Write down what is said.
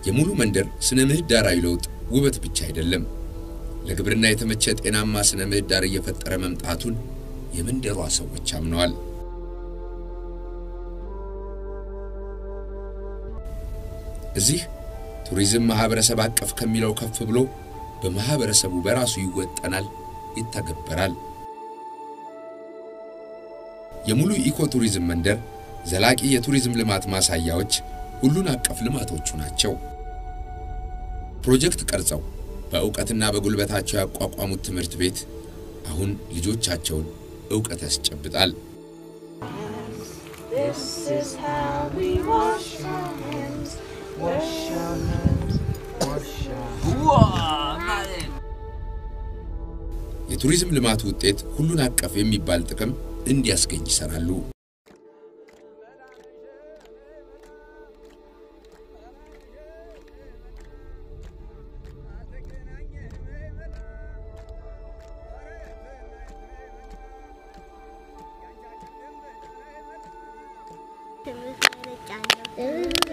የሙሉ መንደር ስነ ምህዳራዊ ለውጥ ውበት ብቻ አይደለም ለግብርና የተመቸ ጤናማ ስነ ምህዳር እየፈጠረ መምጣቱን የመንደሯ ሰዎች አምነዋል እዚህ ቱሪዝም ማህበረሰብ አቀፍ ከሚለው ከፍ ብሎ በማህበረሰቡ በራሱ ይወጣናል ይተገበራል የሙሉ ኢኮ ቱሪዝም መንደር ዘላቂ የቱሪዝም ልማት ማሳያዎች ሁሉን አቀፍ ልማቶቹ ናቸው ፕሮጀክት ቀርጸው በእውቀትና በጉልበታቸው ያቋቋሙት ትምህርት ቤት አሁን ልጆቻቸውን ዕውቀት ያስጨብጣል This is how we wash our hands wash our hands wash our hands የቱሪዝም ልማት ውጤት ሁሉን አቀፍ የሚባል ጥቅም እንዲያስገኝ ይሰራሉ Thank you.